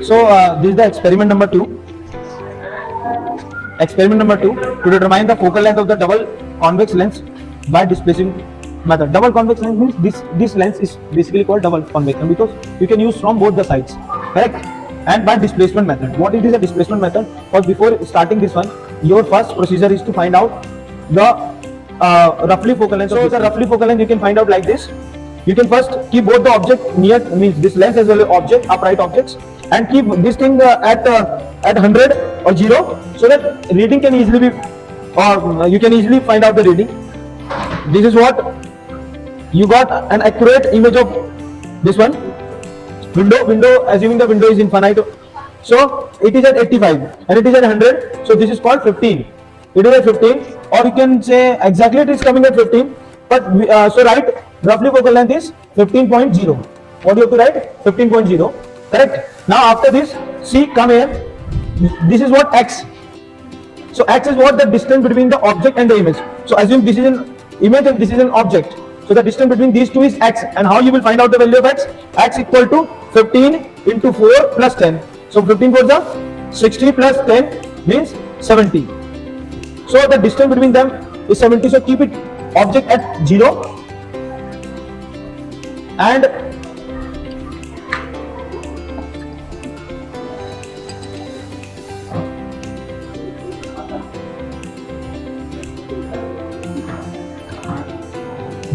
So this is the experiment number 2. Experiment number 2, to determine the focal length of the double convex lens by displacing method. Double convex lens means this lens is basically called double convex because you can use from both the sides, correct? And by displacement method. What it is a displacement method? But before starting this one, your first procedure is to find out the roughly focal length. So the roughly focal length you can find out like this. You can first keep both the object near, means this lens as well as object, upright objects, and keep this thing at 100 or 0, so that reading can easily be, or you can easily find out the reading. This is what you got, an accurate image of this one. Window, assuming the window is infinite, so it is at 85 and it is at 100, so this is called 15. It is at 15, or you can say exactly it is coming at 15, but so write roughly focal length is 15.0. What you have to write? 15.0, correct? Now after this, see, come here, this is what x. So x is what the distance between the object and the image. So assume this is an image and this is an object. So the distance between these two is x, and how you will find out the value of x? X equal to 15 into 4 plus 10. So 15 for the 60 plus 10 means 70. So the distance between them is 70. So keep it object at 0 and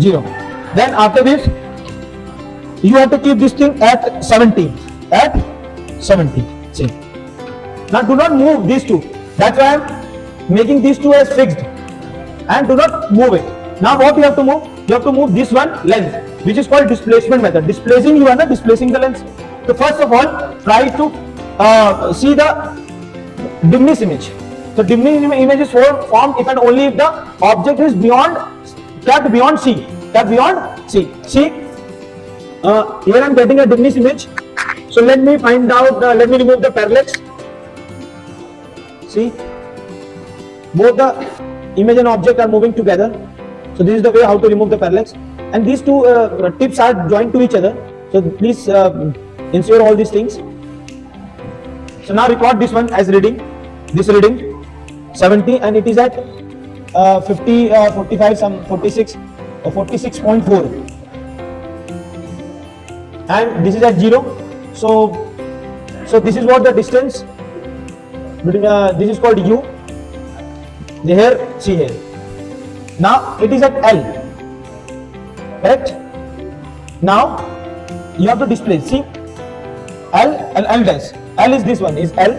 zero. Then after this, you have to keep this thing at 70. At 70. See. Now do not move these two. That's why I am making these two as fixed. And do not move it. Now what you have to move? You have to move this one lens, which is called displacement method. Displacing, you are not displacing the lens. So first of all, try to see the dimness image. So dimness image is formed if and only if the object is kept beyond C. Kept beyond C. See, here I am getting a dimness image. So let me find out, let me remove the parallax. See, both the image and object are moving together. So this is the way how to remove the parallax. And these two tips are joined to each other. So please ensure all these things. So now record this one as reading. This reading 70, and it is at 50, 45, some 46 or 46.4. And this is at 0. So this is what the distance between, this is called U. Here, see here. Now it is at L, correct? Now you have to display, see, L dash. L is this one, is L.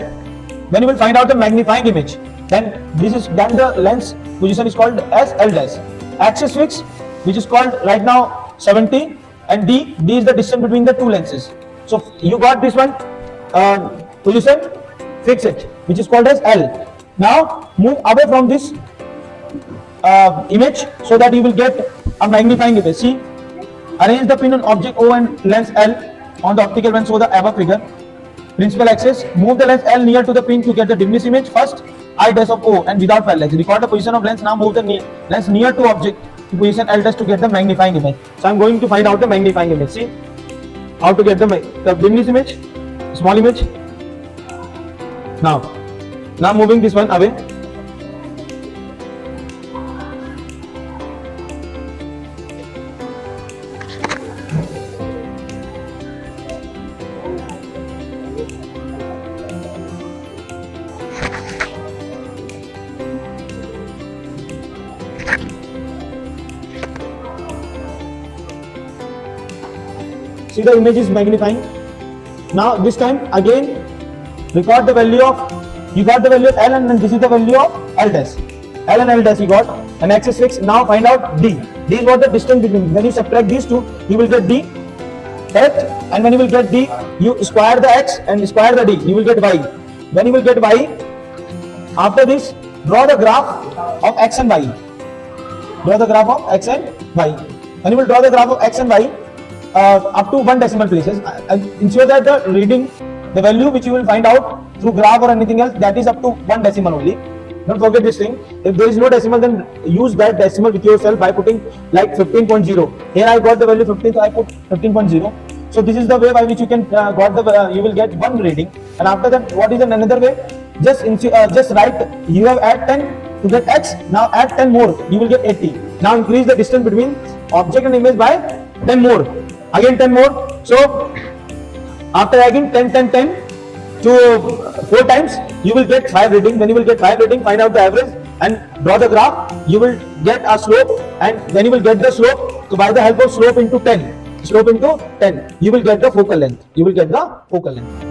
When you will find out the magnifying image, then the lens position is called as L dash. Axis fix, which is called right now 70, and D is the distance between the two lenses. So you got this one position, fix it, which is called as L. Now move away from this image so that you will get a magnifying image. See, arrange the pin on object O and lens L on the optical when show the above figure. Principal axis, move the lens L near to the pin to get the dimness image. First, I dash of O and without parallax. Record the position of lens. Now move the lens near to object to position L dash to get the magnifying image. So I am going to find out the magnifying image. See how to get the dimness image, small image. Now moving this one away. See, the image is magnifying. Now this time again record the value of, you got the value of L, and then this is the value of L dash. L and L dash you got, an axis fix. Now find out D. D is what the distance between. When you subtract these two, you will get D, correct? And when you will get D, you square the X and square the D, you will get Y. When you will get Y, after this, draw the graph of X and Y. Draw the graph of X and Y. When you will draw the graph of X and Y, up to 1 decimal places, ensure that the reading, the value which you will find out through graph or anything else, that is up to 1 decimal only. Don't forget this thing. If there is no decimal, then use that decimal with yourself by putting like 15.0. Here I got the value 15, so I put 15.0. So this is the way by which you can you will get one reading. And after that, what is another way? Just write, you have add 10 to get x, now add 10 more, you will get 80. Now increase the distance between object and image by 10 more, again 10 more. So after adding 10 10 10 to 4 times, you will get 5 reading. When you will get 5 reading, find out the average and draw the graph. You will get a slope, and when you will get the slope, so by the help of slope into 10, you will get the focal length.